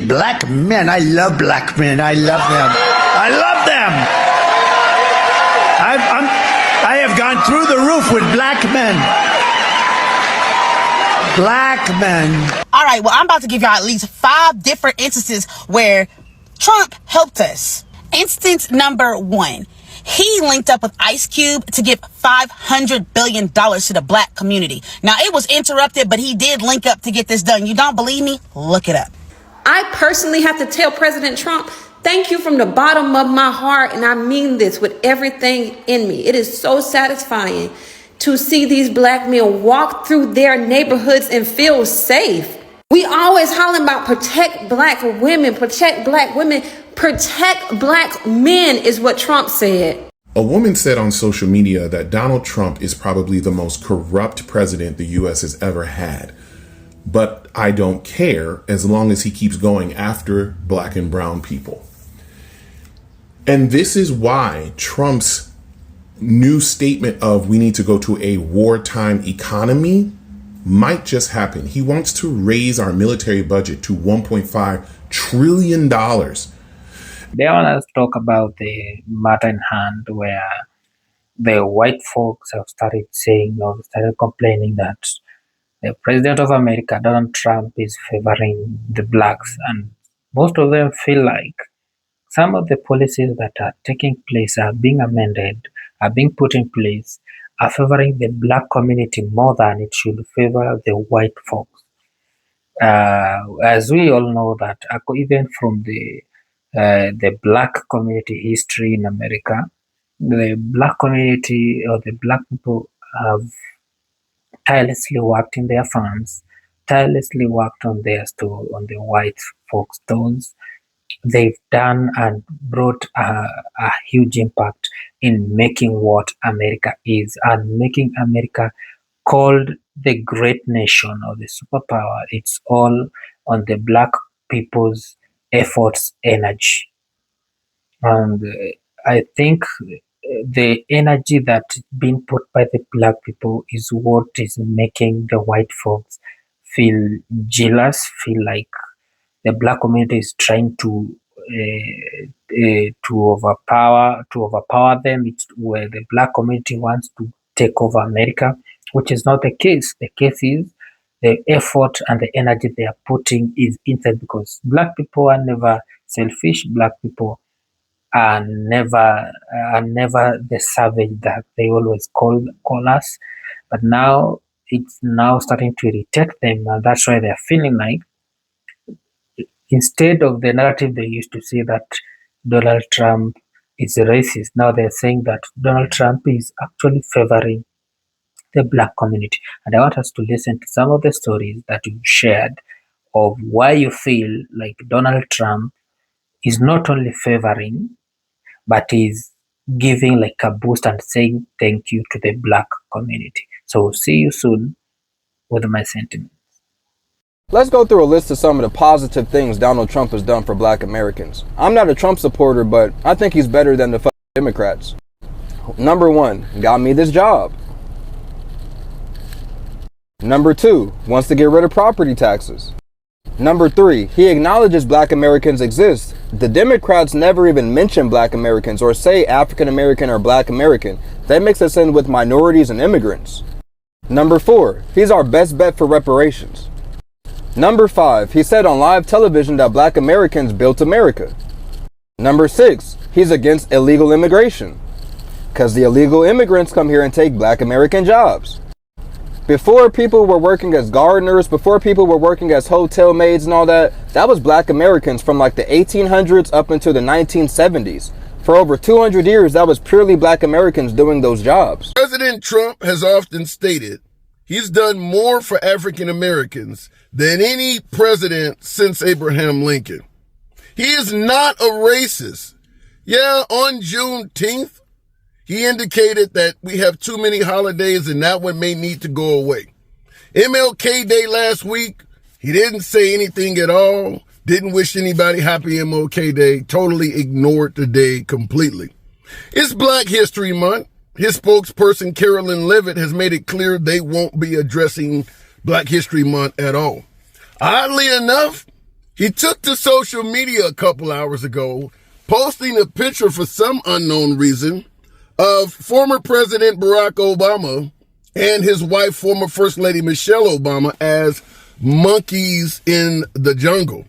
Black men. I love black men. I love them. I love them. I have gone through the roof with black men. Black men. All right, well, I'm about to give y'all at least 5 different instances where Trump helped us. Instance number 1. He linked up with Ice Cube to give $500 billion to the black community. Now, it was interrupted, but he did link up to get this done. You don't believe me? Look it up. I personally have to tell President Trump, thank you from the bottom of my heart, and I mean this with everything in me. It is so satisfying to see these black men walk through their neighborhoods and feel safe. We always hollering about protect black women, protect black women, protect black men is what Trump said. A woman said on social media that Donald Trump is probably the most corrupt president the U.S. has ever had. But I don't care as long as he keeps going after black and brown people. And this is why Trump's new statement of we need to go to a wartime economy might just happen. He wants to raise our military budget to $1.5 trillion. They want us to talk about the matter in hand where the white folks have started saying or started complaining that the president of America, Donald Trump, is favoring the blacks. And most of them feel like some of the policies that are taking place are being amended, are being put in place, are favoring the black community more than it should favor the white folks. As we all know that even from the black community history in America, the black community or the black people have tirelessly worked in their farms, tirelessly worked on theirs to on the white folks' stones. They've done and brought a huge impact in making what America is and making America called the great nation or the superpower. It's all on the black people's efforts, energy. And I think the energy that's been put by the black people is what is making the white folks feel jealous, feel like the black community is trying to overpower them. It's where the black community wants to take over America, which is not the case. The case is the effort and the energy they are putting is inside, because black people are never selfish. Black people are never the savage that they always call us. But now it's now starting to irritate them, and that's why they're feeling like, instead of the narrative they used to say that Donald Trump is a racist, now they're saying that Donald Trump is actually favoring the black community. And I want us to listen to some of the stories that you shared of why you feel like Donald Trump is not only favoring, but is giving like a boost and saying thank you to the black community. So see you soon with my sentiments. Let's go through a list of some of the positive things Donald Trump has done for black Americans. I'm not a Trump supporter, but I think he's better than the fucking Democrats. Number 1, got me this job. Number 2, wants to get rid of property taxes. Number 3, he acknowledges black Americans exist. The Democrats never even mention black Americans or say African American or black American. They mix us in with minorities and immigrants. Number 4, he's our best bet for reparations. Number 5, he said on live television that black Americans built America. Number 6, he's against illegal immigration, because the illegal immigrants come here and take black American jobs. Before people were working as gardeners, before people were working as hotel maids and all that, that was black Americans from like the 1800s up into the 1970s. For over 200 years, that was purely black Americans doing those jobs. President Trump has often stated he's done more for African Americans than any president since Abraham Lincoln. He is not a racist. Yeah, on Juneteenth, he indicated that we have too many holidays and that one may need to go away. MLK Day last week, he didn't say anything at all, didn't wish anybody happy MLK Day, totally ignored the day completely. It's Black History Month. His spokesperson, Carolyn Levitt, has made it clear they won't be addressing Black History Month at all. Oddly enough, He took to social media a couple hours ago, posting a picture for some unknown reason of former President Barack Obama and his wife, former First Lady Michelle Obama, as monkeys in the jungle.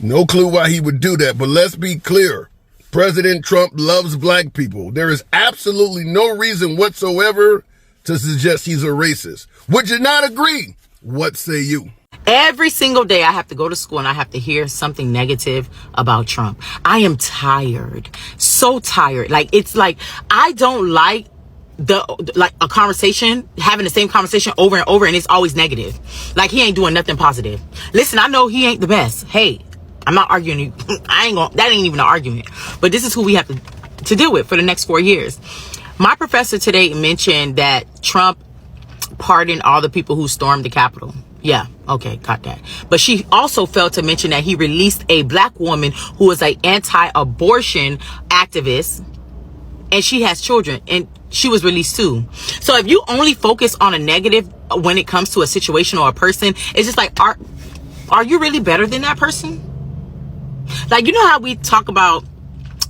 No clue why he would do that, but let's be clear. President Trump loves black people. There is absolutely no reason whatsoever to suggest he's a racist. Would you not agree? What say you? Every single day I have to go to school and I have to hear something negative about Trump. I am tired. So tired. Like, it's like, I don't like a conversation, having the same conversation over and over, and it's always negative. Like, he ain't doing nothing positive. Listen, I know he ain't the best. Hey, I'm not arguing. That ain't even an argument. But this is who we have to deal with for the next 4 years. My professor today mentioned that Trump pardoned all the people who stormed the Capitol. Yeah, okay, got that. But she also failed to mention that he released a black woman who was an anti-abortion activist, and she has children, and she was released too. So if you only focus on a negative when it comes to a situation or a person, it's just like, are you really better than that person? Like, you know how we talk about,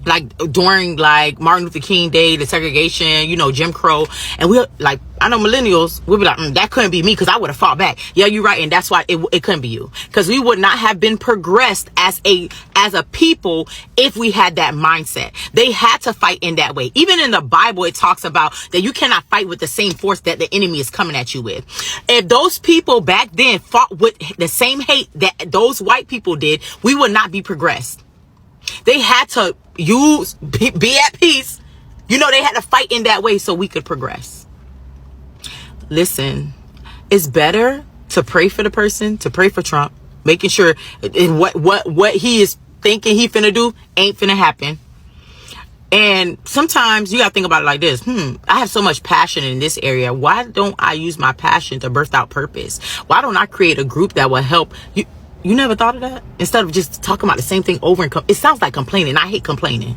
like, during, like, Martin Luther King Day, the segregation, you know, Jim Crow, and we're like, I know millennials, we'll be like, that couldn't be me because I would have fought back. Yeah, you're right, and that's why it couldn't be you, because we would not have been progressed as a people if we had that mindset. They had to fight in that way. Even in the Bible, it talks about that you cannot fight with the same force that the enemy is coming at you with. If those people back then fought with the same hate that those white people did, we would not be progressed. They had to be at peace. You know, they had to fight in that way so we could progress. Listen, it's better to pray for the person, to pray for Trump, making sure what he is thinking he finna do ain't finna happen. And sometimes you gotta think about it like this. I have so much passion in this area. Why don't I use my passion to birth out purpose? Why don't I create a group that will help you? You never thought of that? Instead of just talking about the same thing over and it sounds like complaining. I hate complaining.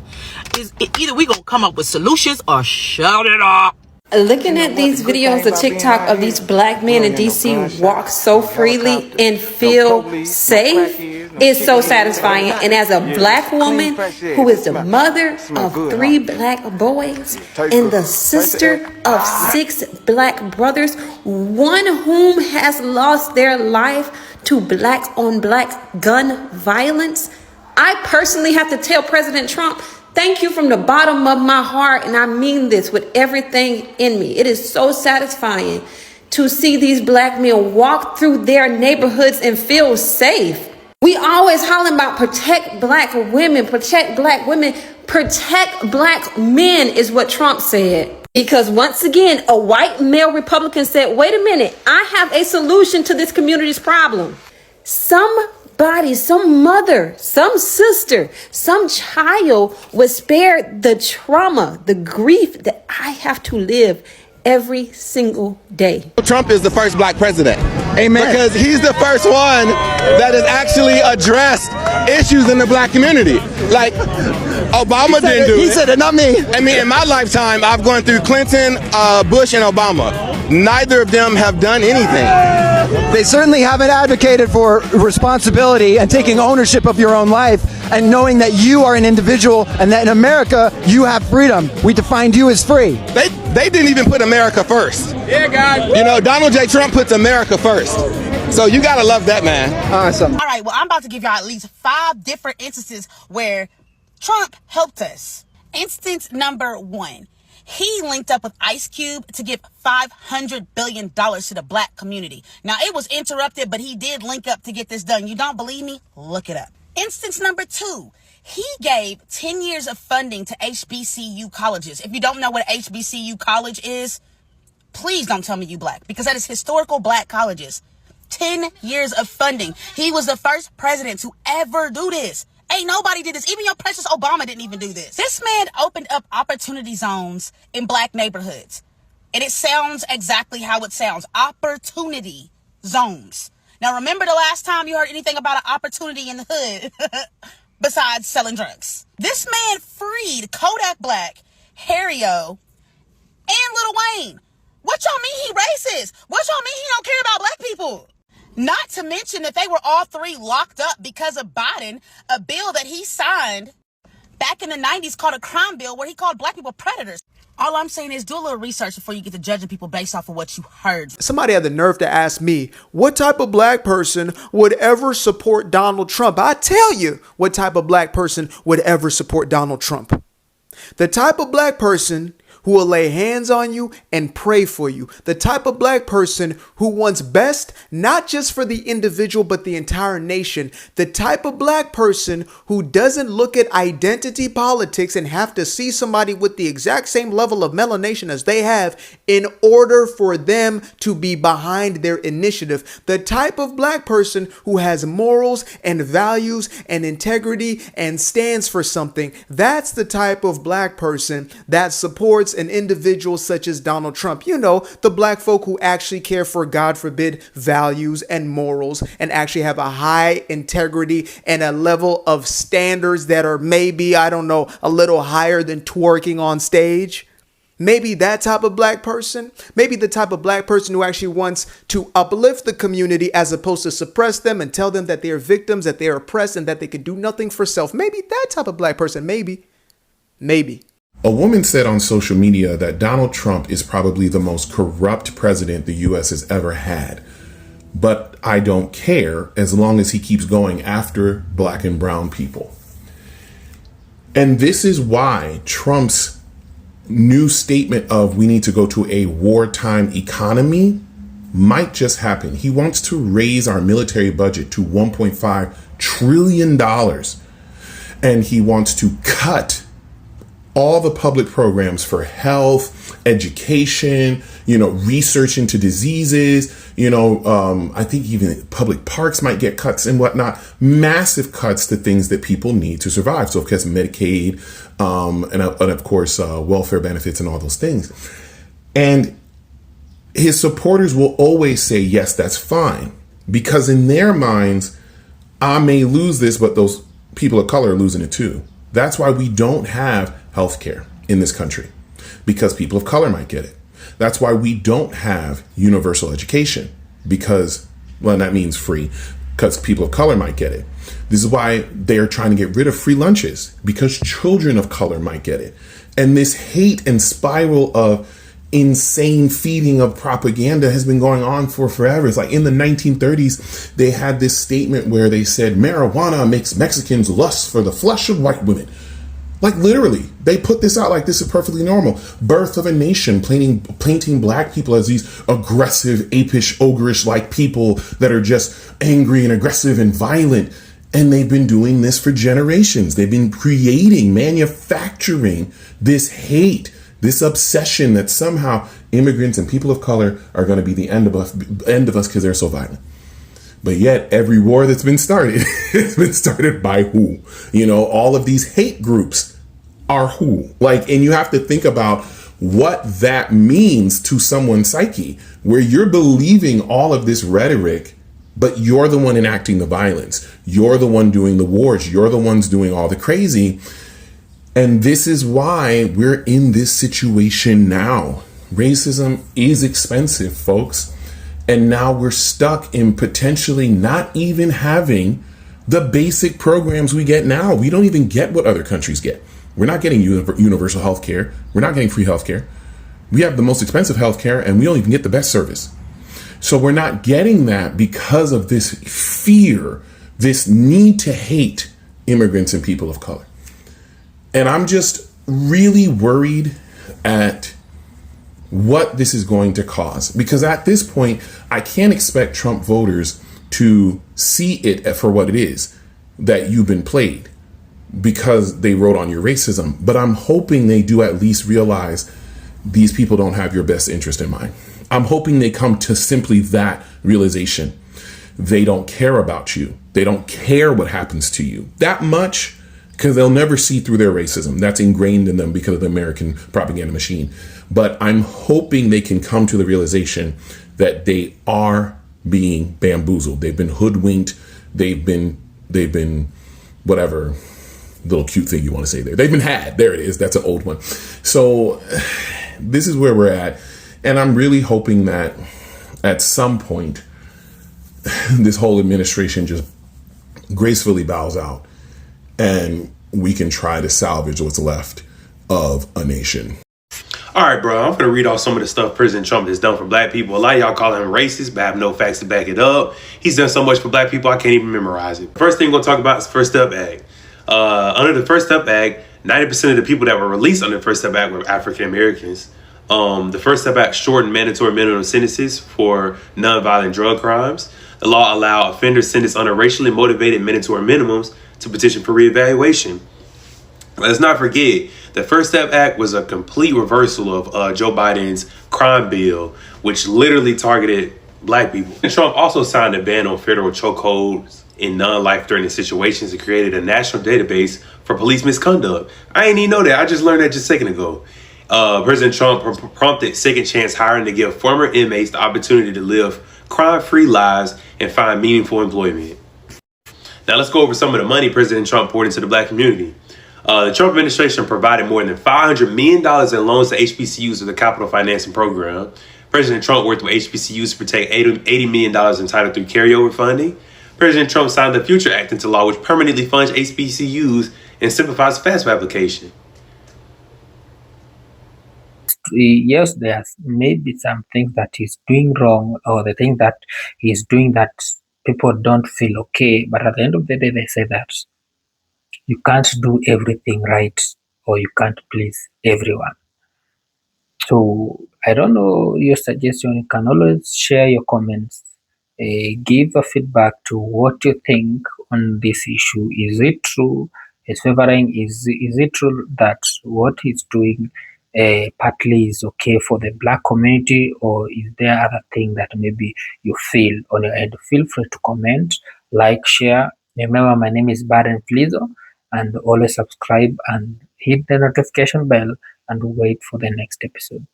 Either we gonna come up with solutions or shut it up. Looking at these videos, the TikTok of these black men in DC walk so freely and feel safe is so satisfying. And as a black woman who is the mother of 3 black boys and the sister of 6 black brothers, one whom has lost their life to black on black gun violence, I personally have to tell President Trump, thank you from the bottom of my heart, and I mean this with everything in me. It is so satisfying to see these black men walk through their neighborhoods and feel safe. We always hollering about protect black women, protect black women, protect black men is what Trump said. Because once again, a white male Republican said, wait a minute, I have a solution to this community's problem. Somebody, some mother, some sister, some child was spared the trauma, the grief that I have to live every single day. Trump is the first black president. Amen. Because he's the first one that has actually addressed issues in the black community. Like, Obama didn't do it. He said it, not me. I mean, in my lifetime, I've gone through Clinton, Bush, and Obama. Neither of them have done anything. They certainly haven't advocated for responsibility and taking ownership of your own life and knowing that you are an individual and that in America, you have freedom. We defined you as free. They didn't even put America first. Yeah, God. You know, Donald J. Trump puts America first. So you gotta love that, man. Awesome. All right, well, I'm about to give y'all at least 5 different instances where Trump helped us. Instance number 1. He linked up with Ice Cube to give $500 billion to the black community. Now, it was interrupted, but he did link up to get this done. You don't believe me? Look it up. Instance number 2. He gave 10 years of funding to HBCU colleges. If you don't know what HBCU college is, please don't tell me you black, because that is historical black colleges. 10 years of funding. He was the first president to ever do this. Ain't nobody did this. Even your precious Obama didn't even do this. This man opened up opportunity zones in black neighborhoods. And it sounds exactly how it sounds. Opportunity zones. Now, remember the last time you heard anything about an opportunity in the hood besides selling drugs? This man freed Kodak Black, Harry O, and Lil Wayne. What y'all mean he racist? What y'all mean he don't care about black people? Not to mention that they were all three locked up because of Biden, a bill that he signed back in the 90s called a crime bill where he called black people predators. All I'm saying is do a little research before you get to judging people based off of what you heard. Somebody had the nerve to ask me, what type of black person would ever support Donald Trump? I tell you what type of black person would ever support Donald Trump. The type of black person who will lay hands on you and pray for you. The type of black person who wants best, not just for the individual, but the entire nation. The type of black person who doesn't look at identity politics and have to see somebody with the exact same level of melanation as they have in order for them to be behind their initiative. The type of black person who has morals and values and integrity and stands for something. That's the type of black person that supports an individual such as Donald Trump. You know, the black folk who actually care for, God forbid, values and morals and actually have a high integrity and a level of standards that are maybe, I don't know, a little higher than twerking on stage. Maybe that type of black person, maybe the type of black person who actually wants to uplift the community as opposed to suppress them and tell them that they are victims, that they are oppressed and that they can do nothing for self. Maybe that type of black person, maybe. A woman said on social media that Donald Trump is probably the most corrupt president the U.S. has ever had. But I don't care as long as he keeps going after black and brown people. And this is why Trump's new statement of we need to go to a wartime economy might just happen. He wants to raise our military budget to $1.5 trillion. And he wants to cut all the public programs for health, education, research into diseases, I think even public parks might get cuts and whatnot, massive cuts to things that people need to survive. So of course, Medicaid, and of course, welfare benefits and all those things. And his supporters will always say, yes, that's fine. Because in their minds, I may lose this, but those people of color are losing it too. That's why we don't have healthcare in this country, because people of color might get it. That's why we don't have universal education, because, well, that means free, because people of color might get it. This is why they're trying to get rid of free lunches, because children of color might get it. And this hate and spiral of insane feeding of propaganda has been going on for forever. It's like in the 1930s, they had this statement where they said marijuana makes Mexicans lust for the flesh of white women. Like literally, they put this out like this is perfectly normal. Birth of a Nation, painting black people as these aggressive, apish, ogreish-like people that are just angry and aggressive and violent. And they've been doing this for generations. They've been manufacturing this hate, this obsession that somehow immigrants and people of color are going to be the end of us because they're so violent. But yet every war that's been started, it's been started by who? All of these hate groups are who? And you have to think about what that means to someone's psyche, where you're believing all of this rhetoric, but you're the one enacting the violence. You're the one doing the wars. You're the ones doing all the crazy. And this is why we're in this situation now. Racism is expensive, folks. And now we're stuck in potentially not even having the basic programs we get now. We don't even get what other countries get. We're not getting universal health care. We're not getting free health care. We have the most expensive health care and we don't even get the best service. So we're not getting that because of this fear, this need to hate immigrants and people of color. And I'm just really worried at what this is going to cause, because at this point, I can't expect Trump voters to see it for what it is, that you've been played because they wrote on your racism. But I'm hoping they do at least realize these people don't have your best interest in mind. I'm hoping they come to simply that realization. They don't care about you. They don't care what happens to you that much, because they'll never see through their racism. That's ingrained in them because of the American propaganda machine. But I'm hoping they can come to the realization that they are being bamboozled. They've been hoodwinked. They've been whatever little cute thing you want to say there. They've been had. There it is. That's an old one. So this is where we're at. And I'm really hoping that at some point this whole administration just gracefully bows out and we can try to salvage what's left of a nation. All right, bro, I'm going to read off some of the stuff President Trump has done for black people. A lot of y'all call him racist, but I have no facts to back it up. He's done so much for black people, I can't even memorize it. First thing we're going to talk about is First Step Act. Under the First Step Act, 90% of the people that were released under the First Step Act were African Americans. The First Step Act shortened mandatory minimum sentences for nonviolent drug crimes. The law allowed offenders sentenced under racially motivated mandatory minimums to petition for reevaluation. Let's not forget, the First Step Act was a complete reversal of Joe Biden's crime bill, which literally targeted black people. And Trump also signed a ban on federal chokeholds in non-life-threatening situations and created a national database for police misconduct. I didn't even know that. I just learned that just a second ago. President Trump prompted second chance hiring to give former inmates the opportunity to live crime-free lives and find meaningful employment. Now let's go over some of the money President Trump poured into the black community. The Trump administration provided more than $500 million in loans to HBCUs through the Capital Financing Program. President Trump worked with HBCUs to protect $80 million in Title III carryover funding. President Trump signed the Future Act into law, which permanently funds HBCUs and simplifies FAFSA application. Yes, there's maybe some things that he's doing wrong, or the thing that he's doing that people don't feel okay. But at the end of the day, they say that you can't do everything right, or you can't please everyone. So I don't know your suggestion. You can always share your comments. Give a feedback to what you think on this issue. Is it true? Is it true that what he's doing partly is okay for the black community, or is there other thing that maybe you feel on your end? Feel free to comment, like, share. Remember, my name is Baden Flizo, and always subscribe and hit the notification bell and wait for the next episode.